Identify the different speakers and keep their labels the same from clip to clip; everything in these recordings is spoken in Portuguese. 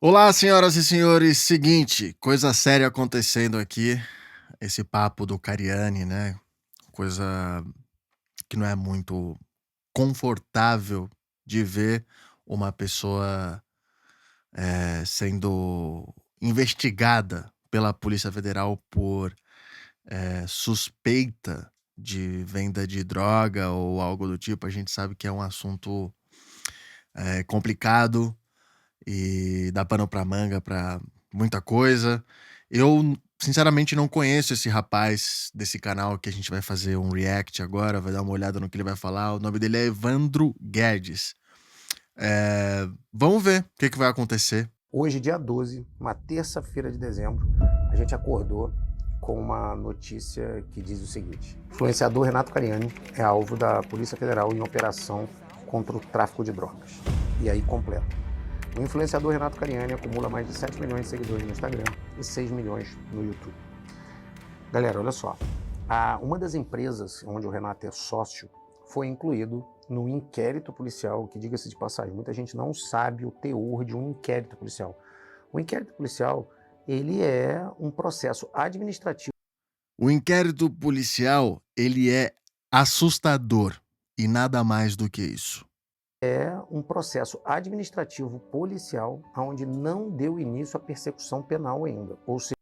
Speaker 1: Olá, senhoras e senhores. Seguinte, coisa séria acontecendo aqui. Esse papo do Cariani, né? Coisa que não é muito confortável de ver uma pessoa sendo investigada pela Polícia Federal por suspeita de venda de droga ou algo do tipo. A gente sabe que é um assunto complicado e dá pano pra manga pra muita coisa. Eu, sinceramente, não conheço esse rapaz desse canal que a gente vai fazer um react agora, vai dar uma olhada no que ele vai falar. O nome dele é Evandro Guedes. Vamos ver o que vai acontecer.
Speaker 2: Hoje, dia 12, uma terça-feira de dezembro, a gente acordou com uma notícia que diz o seguinte: o influenciador Renato Cariani é alvo da Polícia Federal em operação contra o tráfico de drogas. E aí completa. O influenciador Renato Cariani acumula mais de 7 milhões de seguidores no Instagram e 6 milhões no YouTube. Galera, olha só. Uma das empresas onde o Renato é sócio foi incluído no inquérito policial, que, diga-se de passagem, muita gente não sabe o teor de um inquérito policial. O inquérito policial, ele é um processo administrativo.
Speaker 1: O inquérito policial, ele é assustador e nada mais do que isso.
Speaker 2: É um processo administrativo policial onde não deu início à persecução penal ainda. Ou seja,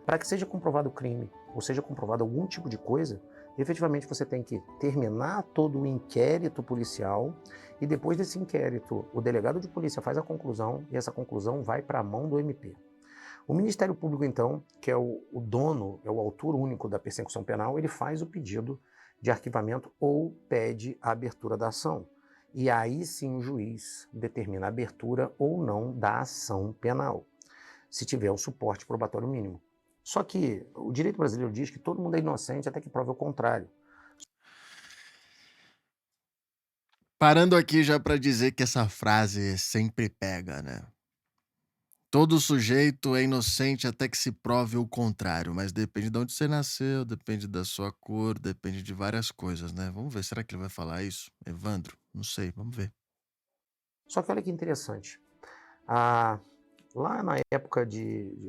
Speaker 2: para que seja comprovado o crime ou seja comprovado algum tipo de coisa, efetivamente você tem que terminar todo o inquérito policial e depois desse inquérito o delegado de polícia faz a conclusão e essa conclusão vai para a mão do MP. O Ministério Público, então, que é o dono, é o autor único da persecução penal, ele faz o pedido de arquivamento ou pede a abertura da ação. E aí sim o juiz determina a abertura ou não da ação penal, se tiver o suporte probatório mínimo. Só que o direito brasileiro diz que todo mundo é inocente até que prove o contrário.
Speaker 1: Parando aqui já pra dizer que essa frase sempre pega, né? Todo sujeito é inocente até que se prove o contrário, mas depende de onde você nasceu, depende da sua cor, depende de várias coisas, né? Vamos ver, será que ele vai falar isso? Evandro? Não sei, vamos ver.
Speaker 2: Só que olha que interessante. Lá na época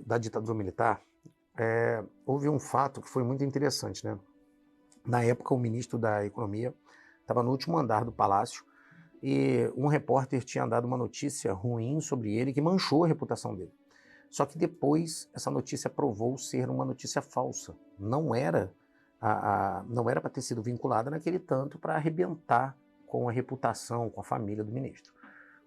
Speaker 2: da ditadura militar, houve um fato que foi muito interessante, né? Na época, o ministro da Economia estava no último andar do palácio e um repórter tinha dado uma notícia ruim sobre ele que manchou a reputação dele. Só que depois essa notícia provou ser uma notícia falsa. Não era para ter sido vinculada naquele tanto para arrebentar com a reputação, com a família do ministro.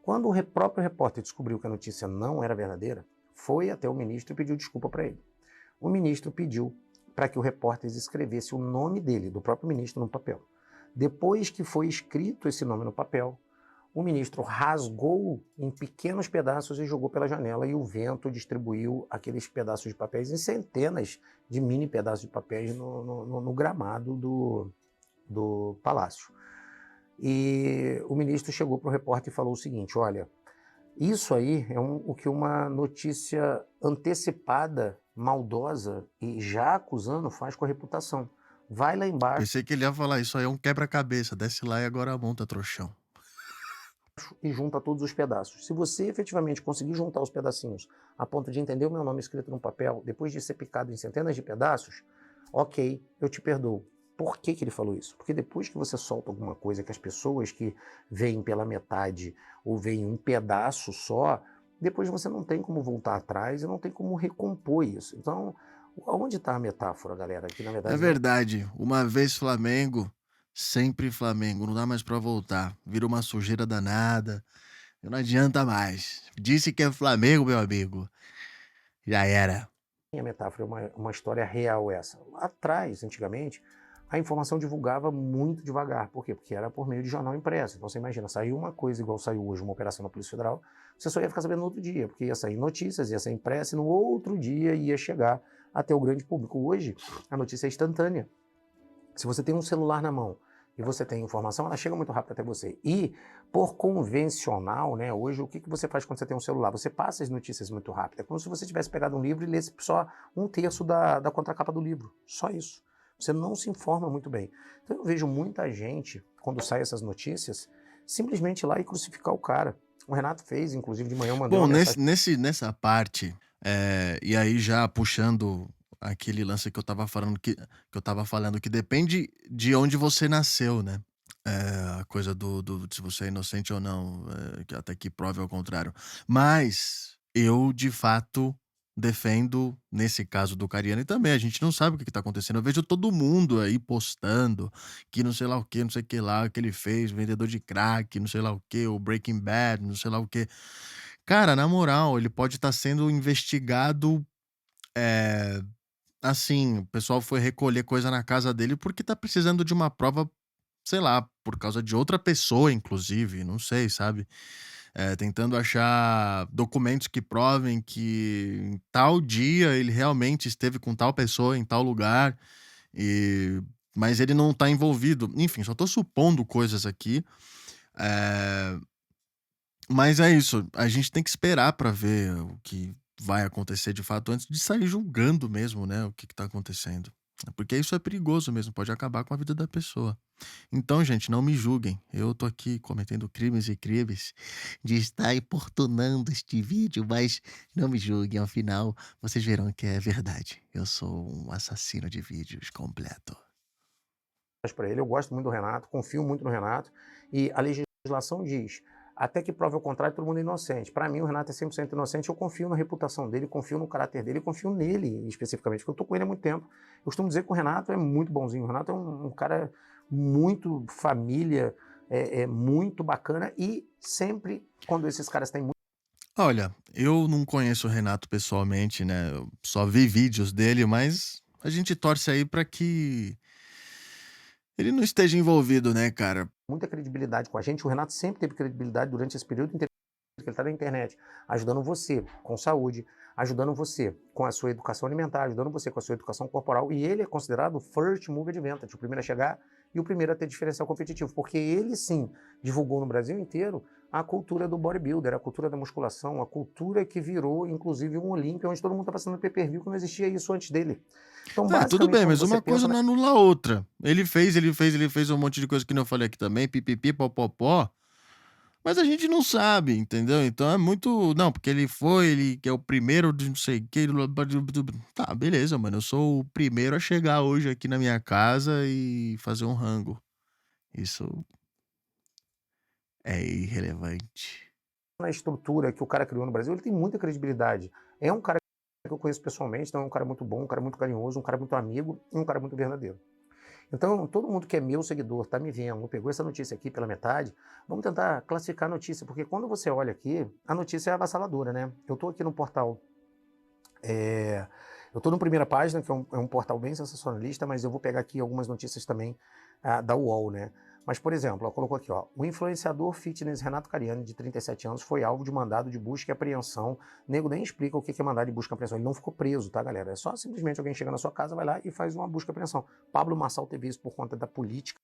Speaker 2: Quando o próprio repórter descobriu que a notícia não era verdadeira, foi até o ministro e pediu desculpa para ele. O ministro pediu para que o repórter escrevesse o nome dele, do próprio ministro, no papel. Depois que foi escrito esse nome no papel, o ministro rasgou em pequenos pedaços e jogou pela janela, e o vento distribuiu aqueles pedaços de papéis em centenas de mini pedaços de papéis no gramado do palácio. E o ministro chegou para o repórter e falou o seguinte: olha, isso aí é o que uma notícia antecipada, maldosa e já acusando faz com a reputação. Vai lá embaixo
Speaker 1: Pensei que ele ia falar, isso aí é um quebra-cabeça, desce lá e agora monta, trouxão.
Speaker 2: e junta todos os pedaços. Se você efetivamente conseguir juntar os pedacinhos a ponto de entender o meu nome escrito no papel, depois de ser picado em centenas de pedaços, ok, eu te perdoo. Por que ele falou isso? Porque depois que você solta alguma coisa que as pessoas que veem pela metade ou veem um pedaço só, depois você não tem como voltar atrás e não tem como recompor isso. Então, onde está a metáfora, galera? Que na
Speaker 1: É
Speaker 2: verdade não.
Speaker 1: verdade, uma vez Flamengo, sempre Flamengo, não dá mais pra voltar. Vira uma sujeira danada, não adianta mais. Disse que é Flamengo, meu amigo, já era.
Speaker 2: A metáfora é uma história real essa. Lá atrás, antigamente, a informação divulgava muito devagar. Por quê? Porque era por meio de jornal impresso. Então você imagina, saiu uma coisa igual saiu hoje, uma operação na Polícia Federal, você só ia ficar sabendo no outro dia, porque ia sair notícias, ia ser impressa e no outro dia ia chegar até o grande público. Hoje, a notícia é instantânea. Se você tem um celular na mão e você tem informação, ela chega muito rápido até você. E, por convencional, né, hoje, o que você faz quando você tem um celular? Você passa as notícias muito rápido. É como se você tivesse pegado um livro e lesse só um terço da contracapa do livro. Só isso. Você não se informa muito bem. Então eu vejo muita gente, quando sai essas notícias, simplesmente ir lá e crucificar o cara. O Renato fez, inclusive de manhã eu mandei
Speaker 1: Bom,
Speaker 2: uma mensagem.
Speaker 1: nessa parte, e aí já puxando aquele lance que eu estava falando que depende de onde você nasceu, né. A coisa do se você é inocente ou não, que até que prove ao contrário. Mas eu, de fato, defendo, nesse caso do Cariani também, a gente não sabe o que está acontecendo. Eu vejo todo mundo aí postando que não sei lá o que, não sei o que lá, que ele fez, vendedor de crack, não sei lá o que, o Breaking Bad, não sei lá o que. Cara, na moral, ele pode estar sendo investigado, eh, assim, o pessoal foi recolher coisa na casa dele porque tá precisando de uma prova, sei lá, por causa de outra pessoa inclusive, não sei, sabe. Tentando achar documentos que provem que em tal dia ele realmente esteve com tal pessoa em tal lugar, e mas ele não tá envolvido. Enfim, só tô supondo coisas aqui, eh mas é isso, a gente tem que esperar pra ver o que vai acontecer de fato antes de sair julgando mesmo, né, o que tá acontecendo. Porque isso é perigoso mesmo, pode acabar com a vida da pessoa. Então, gente, não me julguem, eu tô aqui cometendo crimes e crimes de estar importunando este vídeo, mas não me julguem, ao final vocês verão que é verdade. Eu sou um assassino de vídeos completo.
Speaker 2: Para ele. Eu gosto muito do Renato, confio muito no Renato, e a legislação diz: até que prove o contrário, todo mundo é inocente. Para mim, o Renato é 100% inocente. Eu confio na reputação dele, confio no caráter dele, confio nele especificamente, porque eu tô com ele há muito tempo. Eu costumo dizer que o Renato é muito bonzinho. O Renato é um cara muito família, muito bacana, e sempre quando esses caras têm muito.
Speaker 1: Olha, eu não conheço o Renato pessoalmente, né, eu só vi vídeos dele, mas a gente torce aí pra que ele não esteja envolvido, né, cara.
Speaker 2: Muita credibilidade com a gente. O Renato sempre teve credibilidade durante esse período inteiro que ele está na internet, ajudando você com saúde, ajudando você com a sua educação alimentar, ajudando você com a sua educação corporal, e ele é considerado o first mover advantage, o primeiro a chegar e o primeiro a ter diferencial competitivo, porque ele sim divulgou no Brasil inteiro a cultura do bodybuilder, a cultura da musculação, a cultura que virou inclusive um Olímpia, onde todo mundo está passando pay-per-view, que não existia isso antes dele. Então,
Speaker 1: É, tudo
Speaker 2: basicamente,
Speaker 1: bem,
Speaker 2: quando
Speaker 1: mas
Speaker 2: você
Speaker 1: uma
Speaker 2: pensa
Speaker 1: coisa não anula a outra. Ele fez um monte de coisa que nem eu falei aqui também, pipipi, popopó, mas a gente não sabe, entendeu? Então é muito não, porque ele que é o primeiro de não sei o quê, tá, beleza, mano, eu sou o primeiro a chegar hoje aqui na minha casa e fazer um rango. Isso é irrelevante.
Speaker 2: na estrutura que o cara criou no Brasil, ele tem muita credibilidade. É um cara que eu conheço pessoalmente, então é um cara muito bom, um cara muito carinhoso, um cara muito amigo e um cara muito verdadeiro. Então, todo mundo que é meu seguidor, está me vendo, pegou essa notícia aqui pela metade, vamos tentar classificar a notícia, porque quando você olha aqui, a notícia é avassaladora, né? Eu estou aqui no portal, eu estou no Primeira Página, que é um portal bem sensacionalista, mas eu vou pegar aqui algumas notícias também da UOL, né? Mas, por exemplo, ó, colocou aqui, ó, o influenciador fitness Renato Cariani, de 37 anos, foi alvo de mandado de busca e apreensão. O nego nem explica o que é mandado de busca e apreensão. Ele não ficou preso, tá, galera? É só simplesmente alguém chega na sua casa, vai lá e faz uma busca e apreensão. Pablo Marçal teve isso por conta da política.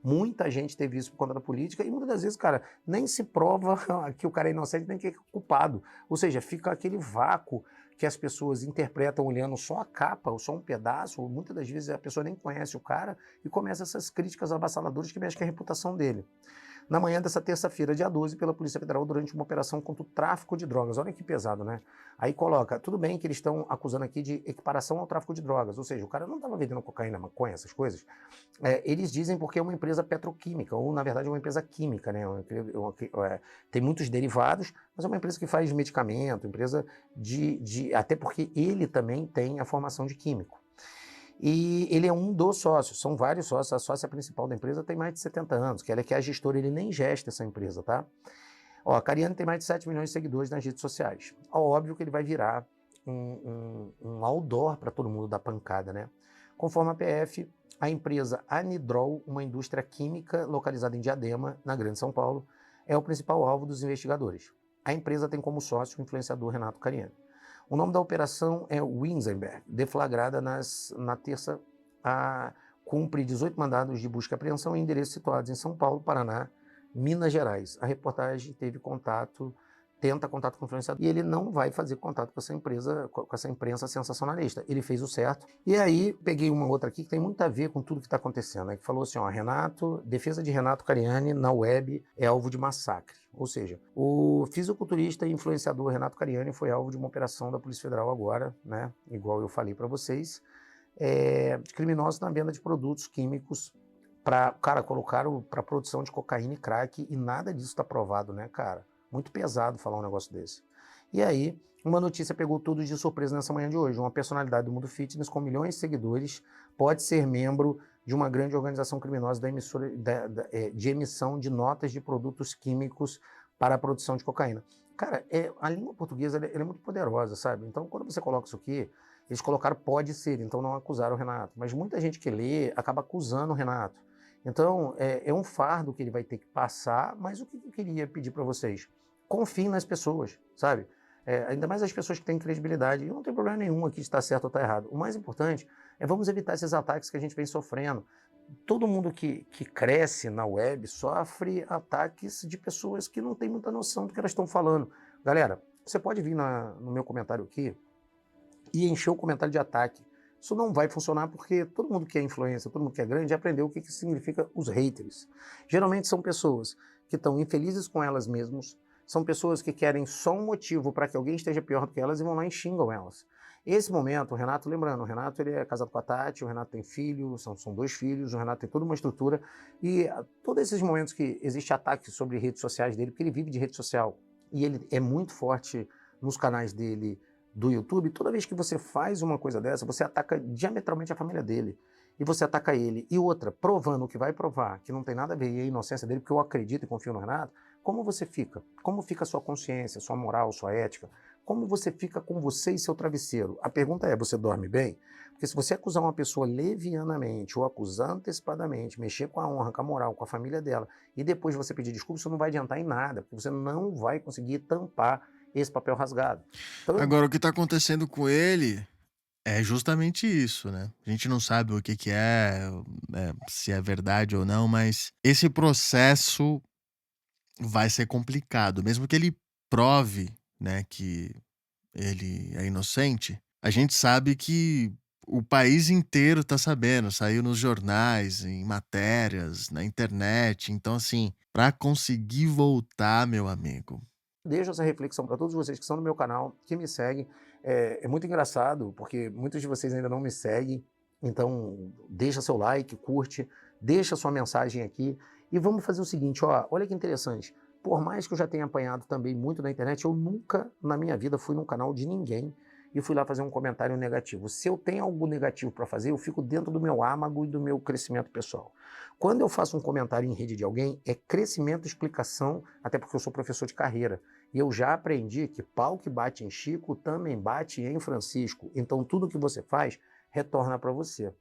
Speaker 2: Muita gente teve isso por conta da política, e muitas das vezes, cara, nem se prova que o cara é inocente, nem que é culpado. Ou seja, fica aquele vácuo que as pessoas interpretam olhando só a capa, ou só um pedaço, ou muitas das vezes a pessoa nem conhece o cara, e começa essas críticas avassaladoras que mexem com a reputação dele. Na manhã dessa terça-feira, dia 12, pela Polícia Federal, durante uma operação contra o tráfico de drogas. Olha que pesado, né? Aí coloca, tudo bem que eles estão acusando aqui de equiparação ao tráfico de drogas, ou seja, o cara não estava vendendo cocaína, maconha, essas coisas. Eles dizem porque é uma empresa petroquímica, ou na verdade é uma empresa química, né? Tem muitos derivados, mas é uma empresa que faz medicamento, empresa até porque ele também tem a formação de químico. E ele é um dos sócios, são vários sócios, a sócia principal da empresa tem mais de 70 anos, que ela é que é a gestora, ele nem gesta essa empresa, tá? Ó, a Cariani tem mais de 7 milhões de seguidores nas redes sociais. Ó, óbvio que ele vai virar um outdoor para todo mundo dar pancada, né? Conforme a PF, a empresa Anidrol, uma indústria química localizada em Diadema, na Grande São Paulo, é o principal alvo dos investigadores. A empresa tem como sócio o influenciador Renato Cariani. O nome da operação é Winsenberg, deflagrada na terça, cumpre 18 mandados de busca e apreensão em endereços situados em São Paulo, Paraná, Minas Gerais. A reportagem teve contato tenta contato com o influenciador e ele não vai fazer contato com essa empresa, com essa imprensa sensacionalista. Ele fez o certo. E aí, peguei uma outra aqui que tem muito a ver com tudo que está acontecendo, né? Que falou assim, ó, Renato, defesa de Renato Cariani na web é alvo de massacre. Ou seja, o fisiculturista e influenciador Renato Cariani foi alvo de uma operação da Polícia Federal agora, né? Igual eu falei para vocês, de criminosos na venda de produtos químicos para, cara, colocaram para produção de cocaína e crack e nada disso está provado, né, cara? Muito pesado falar um negócio desse. E aí, uma notícia pegou todos de surpresa nessa manhã de hoje. Uma personalidade do mundo fitness com milhões de seguidores pode ser membro de uma grande organização criminosa de emissão de notas de produtos químicos para a produção de cocaína. Cara, a língua portuguesa ela é muito poderosa, sabe? Então, quando você coloca isso aqui, eles colocaram pode ser, então não acusaram o Renato. Mas muita gente que lê acaba acusando o Renato. Então, é um fardo que ele vai ter que passar, mas o que eu queria pedir para vocês? Confiem nas pessoas, sabe? Ainda mais as pessoas que têm credibilidade. E não tem problema nenhum aqui de estar certo ou estar errado. O mais importante é vamos evitar esses ataques que a gente vem sofrendo. Todo mundo que cresce na web sofre ataques de pessoas que não têm muita noção do que elas estão falando. Galera, você pode vir no meu comentário aqui e encher o comentário de ataque. Isso não vai funcionar porque todo mundo que é influencer, todo mundo que é grande, já aprendeu o que significa os haters. Geralmente são pessoas que estão infelizes com elas mesmas, são pessoas que querem só um motivo para que alguém esteja pior do que elas e vão lá e xingam elas. Esse momento, o Renato, lembrando, o Renato ele é casado com a Tati, o Renato tem filho, são 2 filhos, o Renato tem toda uma estrutura e todos esses momentos que existe ataque sobre redes sociais dele, porque ele vive de rede social e ele é muito forte nos canais dele do YouTube, toda vez que você faz uma coisa dessa, você ataca diametralmente a família dele. E você ataca ele. E outra, provando o que vai provar, que não tem nada a ver e a inocência dele, porque eu acredito e confio no Renato, como você fica? Como fica a sua consciência, sua moral, sua ética? Como você fica com você e seu travesseiro? A pergunta é, você dorme bem? Porque se você acusar uma pessoa levianamente ou acusar antecipadamente, mexer com a honra, com a moral, com a família dela, e depois você pedir desculpa, isso não vai adiantar em nada, porque você não vai conseguir tampar esse papel rasgado. Então,
Speaker 1: Agora, o que tá acontecendo com ele é justamente isso, né? A gente não sabe o que que se é verdade ou não, mas esse processo vai ser complicado. Mesmo que ele prove, né, que ele é inocente, a gente sabe que o país inteiro tá sabendo, saiu nos jornais, em matérias, na internet. Então, assim, pra conseguir voltar, meu amigo,
Speaker 2: deixo essa reflexão para todos vocês que estão no meu canal, que me seguem. É muito engraçado, porque muitos de vocês ainda não me seguem, então deixa seu like, curte, deixa sua mensagem aqui e vamos fazer o seguinte, ó, olha que interessante. Por mais que eu já tenha apanhado também muito na internet, eu nunca na minha vida fui num canal de ninguém e fui lá fazer um comentário negativo. Se eu tenho algo negativo para fazer, eu fico dentro do meu âmago e do meu crescimento pessoal. Quando eu faço um comentário em rede de alguém, é crescimento, explicação, até porque eu sou professor de carreira. E eu já aprendi que pau que bate em Chico também bate em Francisco. Então tudo que você faz retorna para você.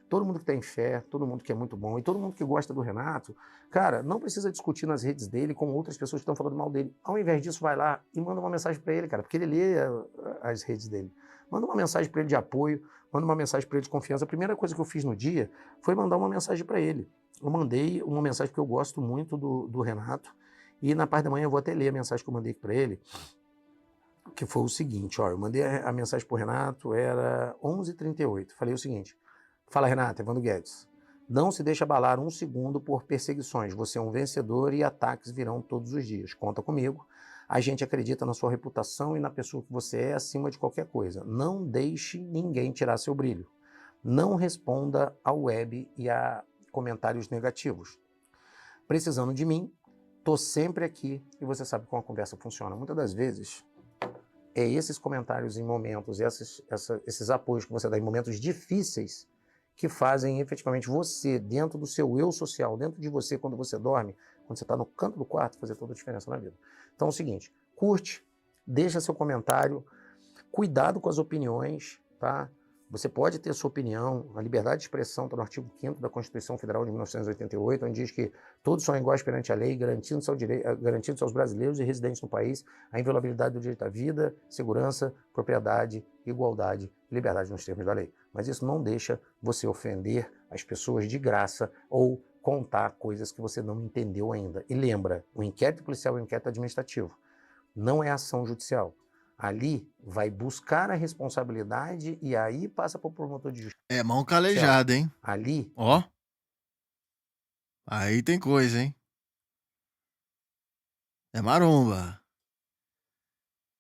Speaker 2: Todo mundo que tem fé, todo mundo que é muito bom e todo mundo que gosta do Renato, cara, não precisa discutir nas redes dele com outras pessoas que estão falando mal dele. Ao invés disso, vai lá e manda uma mensagem para ele, cara, porque ele lê as redes dele. Manda uma mensagem para ele de apoio, manda uma mensagem para ele de confiança. A primeira coisa que eu fiz no dia foi mandar uma mensagem para ele. Eu mandei uma mensagem que eu gosto muito do Renato e na parte da manhã eu vou até ler a mensagem que eu mandei para ele, que foi o seguinte, ó, eu mandei a mensagem pro Renato, era 11h38, falei o seguinte, fala Renato, Evandro Guedes, não se deixe abalar um segundo por perseguições, você é um vencedor e ataques virão todos os dias, conta comigo, a gente acredita na sua reputação e na pessoa que você é acima de qualquer coisa, não deixe ninguém tirar seu brilho, não responda ao web e a comentários negativos, precisando de mim, tô sempre aqui e você sabe como a conversa funciona, muitas das vezes é esses comentários em momentos, esses apoios que você dá em momentos difíceis que fazem efetivamente você, dentro do seu eu social, dentro de você, quando você dorme, quando você está no canto do quarto, fazer toda a diferença na vida. Então é o seguinte, curte, deixa seu comentário, cuidado com as opiniões, tá? Você pode ter sua opinião, a liberdade de expressão está no artigo 5º da Constituição Federal de 1988, onde diz que todos são iguais perante a lei, garantindo aos brasileiros e residentes no país a inviolabilidade do direito à vida, segurança, propriedade, igualdade e liberdade nos termos da lei. Mas isso não deixa você ofender as pessoas de graça ou contar coisas que você não entendeu ainda. E lembra, o inquérito policial é um inquérito administrativo. Não é ação judicial. Ali vai buscar a responsabilidade e aí passa para o promotor de justiça.
Speaker 1: É mão calejada, hein?
Speaker 2: Ali.
Speaker 1: Ó. Aí tem coisa, hein? É maromba.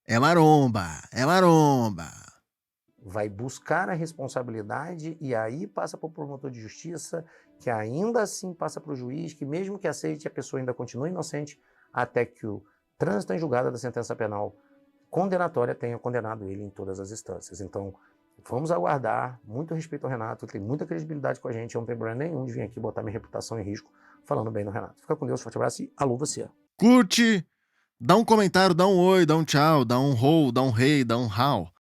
Speaker 1: É maromba. É maromba.
Speaker 2: Vai buscar a responsabilidade e aí passa para o promotor de justiça, que ainda assim passa para o juiz, que mesmo que aceite, a pessoa ainda continua inocente, até que o trânsito em julgado da sentença penal condenatória tenha condenado ele em todas as instâncias. Então, vamos aguardar. Muito respeito ao Renato, tem muita credibilidade com a gente, eu não tenho problema nenhum de vir aqui botar minha reputação em risco falando bem do Renato. Fica com Deus, forte abraço e alô você.
Speaker 1: Curte, dá um comentário, dá um oi, dá um tchau, dá um rou, dá um rei, dá um how.